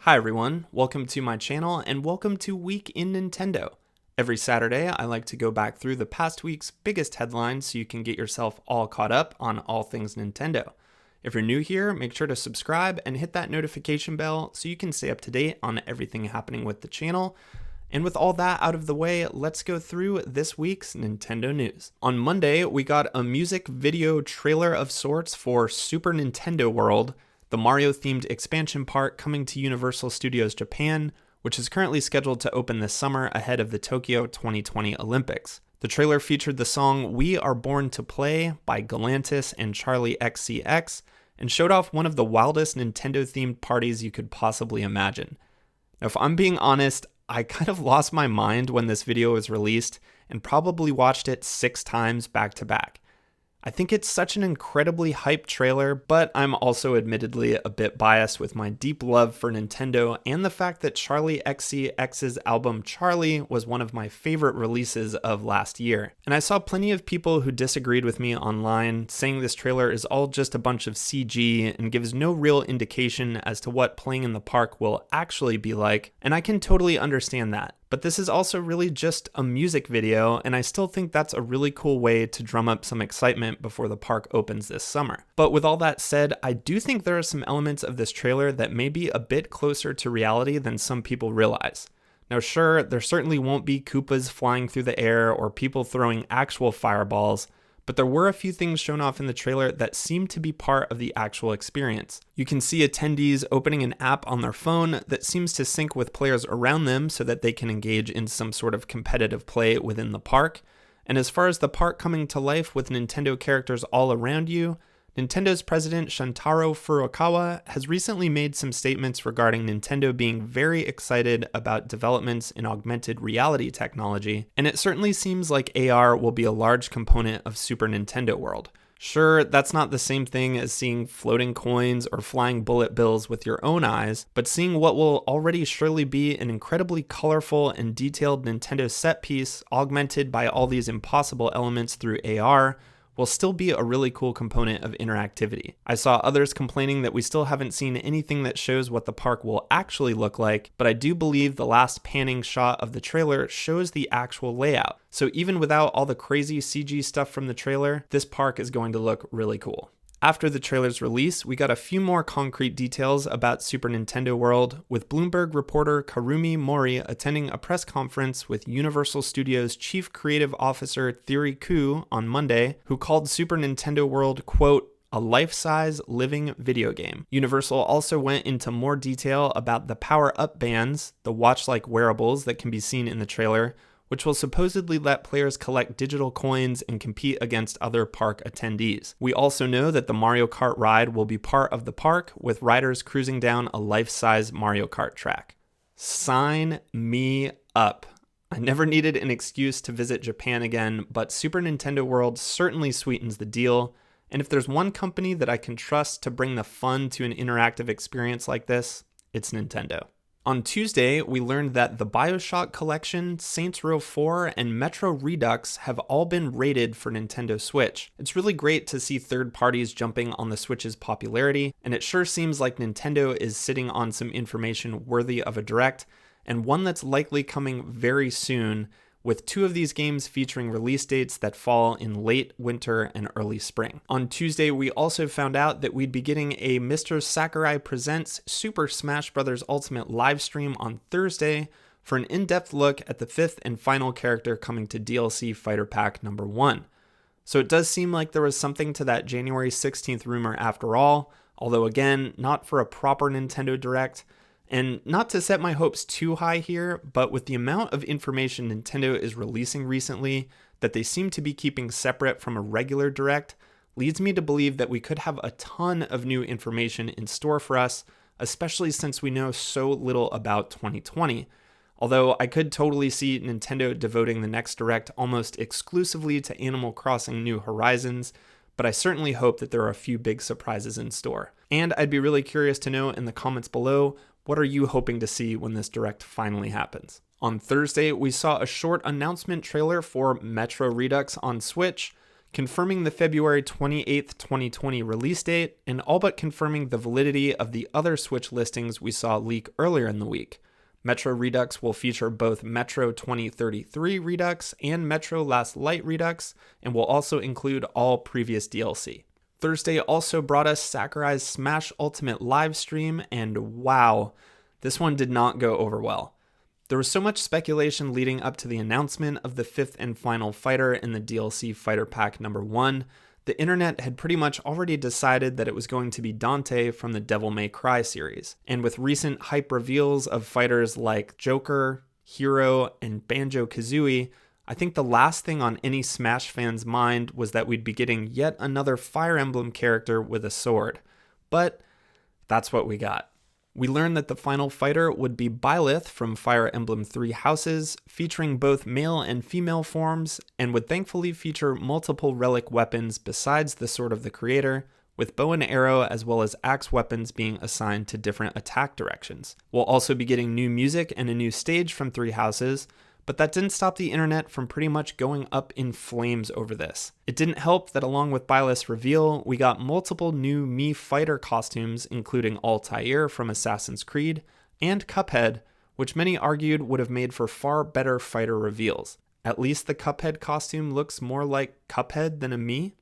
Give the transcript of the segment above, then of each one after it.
Hi everyone, welcome to my channel and welcome to Week in Nintendo. Every Saturday, I like to go back through the past week's biggest headlines so you can get yourself all caught up on all things Nintendo. If you're new here, make sure to subscribe and hit that notification bell so you can stay up to date on everything happening with the channel. And with all that out of the way, let's go through this week's Nintendo news. On Monday, we got a music video trailer of sorts for Super Nintendo World, the Mario-themed expansion park coming to Universal Studios Japan, which is currently scheduled to open this summer ahead of the Tokyo 2020 Olympics. The trailer featured the song We Are Born to Play by Galantis and Charlie XCX, and showed off one of the wildest Nintendo-themed parties you could possibly imagine. Now, if I'm being honest, I kind of lost my mind when this video was released and probably watched it 6 times back to back. I think it's such an incredibly hyped trailer, but I'm also admittedly a bit biased with my deep love for Nintendo and the fact that Charlie XCX's album Charlie was one of my favorite releases of last year. And I saw plenty of people who disagreed with me online, saying this trailer is all just a bunch of CG and gives no real indication as to what playing in the park will actually be like, and I can totally understand that. But this is also really just a music video, and I still think that's a really cool way to drum up some excitement before the park opens this summer. But with all that said, I do think there are some elements of this trailer that may be a bit closer to reality than some people realize. Now sure, there certainly won't be Koopas flying through the air or people throwing actual fireballs, but there were a few things shown off in the trailer that seemed to be part of the actual experience. You can see attendees opening an app on their phone that seems to sync with players around them so that they can engage in some sort of competitive play within the park. And as far as the park coming to life with Nintendo characters all around you, Nintendo's president Shantaro Furukawa has recently made some statements regarding Nintendo being very excited about developments in augmented reality technology, and it certainly seems like AR will be a large component of Super Nintendo World. Sure, that's not the same thing as seeing floating coins or flying bullet bills with your own eyes, but seeing what will already surely be an incredibly colorful and detailed Nintendo set piece augmented by all these impossible elements through AR will still be a really cool component of interactivity. I saw others complaining that we still haven't seen anything that shows what the park will actually look like, but I do believe the last panning shot of the trailer shows the actual layout. So even without all the crazy CG stuff from the trailer, this park is going to look really cool. After the trailer's release, we got a few more concrete details about Super Nintendo World, with Bloomberg reporter Karumi Mori attending a press conference with Universal Studios Chief Creative Officer Thierry Ku on Monday, who called Super Nintendo World, quote, a life-size living video game. Universal also went into more detail about the power-up bands, the watch-like wearables that can be seen in the trailer, which will supposedly let players collect digital coins and compete against other park attendees. We also know that the Mario Kart ride will be part of the park, with riders cruising down a life-size Mario Kart track. Sign me up. I never needed an excuse to visit Japan again, but Super Nintendo World certainly sweetens the deal. And if there's one company that I can trust to bring the fun to an interactive experience like this, it's Nintendo. On Tuesday, we learned that the BioShock Collection, Saints Row 4, and Metro Redux have all been rated for Nintendo Switch. It's really great to see third parties jumping on the Switch's popularity, and it sure seems like Nintendo is sitting on some information worthy of a direct, and one that's likely coming very soon, with 2 of these games featuring release dates that fall in late winter and early spring. On Tuesday, we also found out that we'd be getting a Mr. Sakurai Presents Super Smash Bros. Ultimate livestream on Thursday for an in-depth look at the 5th and final character coming to DLC Fighter Pack number 1. So it does seem like there was something to that January 16th rumor after all, although again, not for a proper Nintendo Direct. And not to set my hopes too high here, but with the amount of information Nintendo is releasing recently that they seem to be keeping separate from a regular Direct, leads me to believe that we could have a ton of new information in store for us, especially since we know so little about 2020. Although I could totally see Nintendo devoting the next Direct almost exclusively to Animal Crossing New Horizons, but I certainly hope that there are a few big surprises in store. And I'd be really curious to know in the comments below, what are you hoping to see when this Direct finally happens? On Thursday, we saw a short announcement trailer for Metro Redux on Switch, confirming the February 28th, 2020 release date, and all but confirming the validity of the other Switch listings we saw leak earlier in the week. Metro Redux will feature both Metro 2033 Redux and Metro Last Light Redux, and will also include all previous DLC. Thursday also brought us Sakurai's Smash Ultimate livestream, and wow, this one did not go over well. There was so much speculation leading up to the announcement of the fifth and final fighter in the DLC Fighter Pack number 1. The internet had pretty much already decided that it was going to be Dante from the Devil May Cry series. And with recent hype reveals of fighters like Joker, Hero, and Banjo-Kazooie, I think the last thing on any Smash fan's mind was that we'd be getting yet another Fire Emblem character with a sword. But that's what we got. We learned that the final fighter would be Byleth from Fire Emblem Three Houses, featuring both male and female forms, and would thankfully feature multiple relic weapons besides the Sword of the Creator, with bow and arrow as well as axe weapons being assigned to different attack directions. We'll also be getting new music and a new stage from Three Houses, but that didn't stop the internet from pretty much going up in flames over this. It didn't help that along with Byleth's reveal, we got multiple new Mii fighter costumes, including Altair from Assassin's Creed, and Cuphead, which many argued would have made for far better fighter reveals. At least the Cuphead costume looks more like Cuphead than a Mii.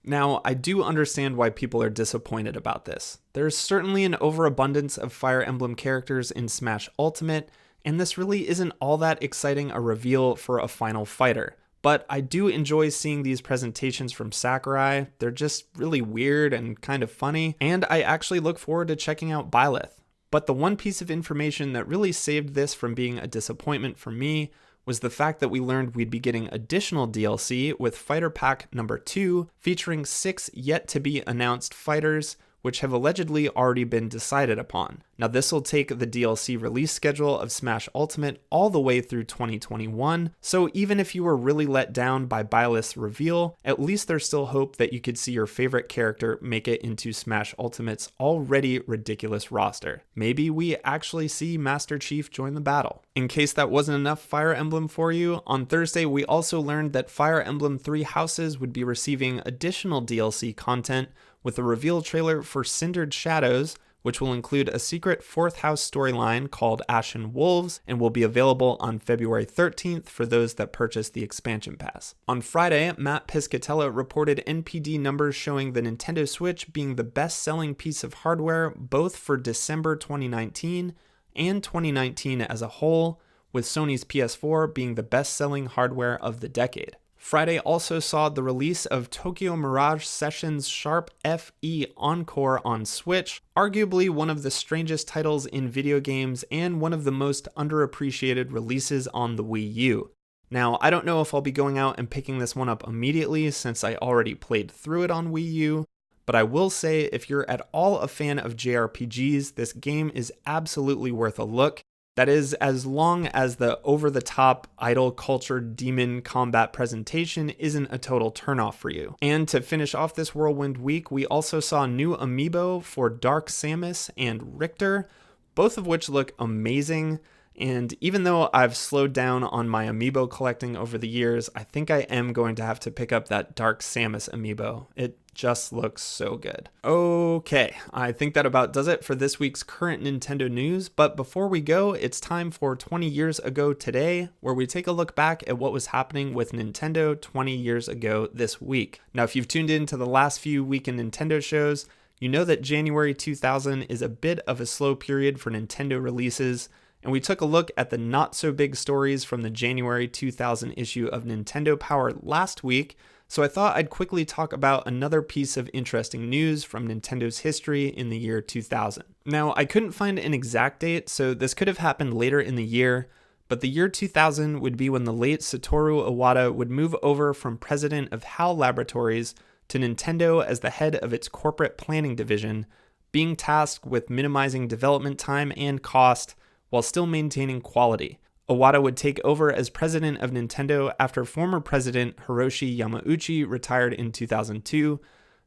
Now, I do understand why people are disappointed about this. There's certainly an overabundance of Fire Emblem characters in Smash Ultimate, and this really isn't all that exciting a reveal for a final fighter. But I do enjoy seeing these presentations from Sakurai. They're just really weird and kind of funny, and I actually look forward to checking out Byleth. But the one piece of information that really saved this from being a disappointment for me was the fact that we learned we'd be getting additional DLC with Fighter Pack number 2, featuring 6 yet-to-be-announced fighters, which have allegedly already been decided upon. Now this will take the DLC release schedule of Smash Ultimate all the way through 2021, so even if you were really let down by Byleth's reveal, at least there's still hope that you could see your favorite character make it into Smash Ultimate's already ridiculous roster. Maybe we actually see Master Chief join the battle. In case that wasn't enough Fire Emblem for you, on Thursday we also learned that Fire Emblem Three Houses would be receiving additional DLC content with a reveal trailer for Cindered Shadows, which will include a secret fourth house storyline called Ashen Wolves and will be available on February 13th for those that purchase the expansion pass. On Friday, Matt Piscatella reported NPD numbers showing the Nintendo Switch being the best-selling piece of hardware both for December 2019 and 2019 as a whole, with Sony's PS4 being the best-selling hardware of the decade. Friday also saw the release of Tokyo Mirage Sessions Sharp FE Encore on Switch, arguably one of the strangest titles in video games and one of the most underappreciated releases on the Wii U. Now, I don't know if I'll be going out and picking this one up immediately since I already played through it on Wii U, but I will say if you're at all a fan of JRPGs, this game is absolutely worth a look. That is, as long as the over-the-top idol culture demon combat presentation isn't a total turnoff for you. And to finish off this Whirlwind week, we also saw new amiibo for Dark Samus and Richter, both of which look amazing. And even though I've slowed down on my amiibo collecting over the years, I think I am going to have to pick up that Dark Samus amiibo. It just looks so good. Okay, I think that about does it for this week's current Nintendo news, but before we go, it's time for 20 years ago today, where we take a look back at what was happening with Nintendo 20 years ago this week. Now, if you've tuned in to the last few Week in Nintendo shows, you know that January 2000 is a bit of a slow period for Nintendo releases, and we took a look at the not-so-big stories from the January 2000 issue of Nintendo Power last week, so I thought I'd quickly talk about another piece of interesting news from Nintendo's history in the year 2000. Now, I couldn't find an exact date, so this could have happened later in the year, but the year 2000 would be when the late Satoru Iwata would move over from president of HAL Laboratories to Nintendo as the head of its corporate planning division, being tasked with minimizing development time and cost while still maintaining quality. Iwata would take over as president of Nintendo after former president Hiroshi Yamauchi retired in 2002,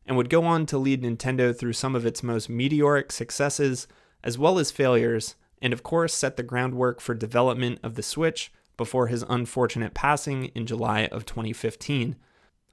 and would go on to lead Nintendo through some of its most meteoric successes as well as failures, and of course set the groundwork for development of the Switch before his unfortunate passing in July of 2015.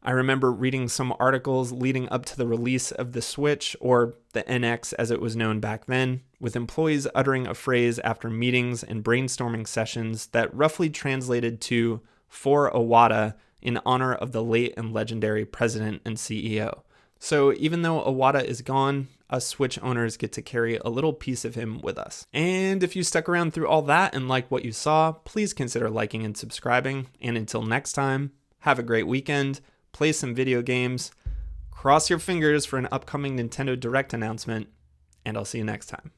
I remember reading some articles leading up to the release of the Switch, or the NX as it was known back then, with employees uttering a phrase after meetings and brainstorming sessions that roughly translated to "for Iwata," in honor of the late and legendary president and CEO. So even though Iwata is gone, us Switch owners get to carry a little piece of him with us. And if you stuck around through all that and like what you saw, please consider liking and subscribing. And until next time, have a great weekend, play some video games, cross your fingers for an upcoming Nintendo Direct announcement, and I'll see you next time.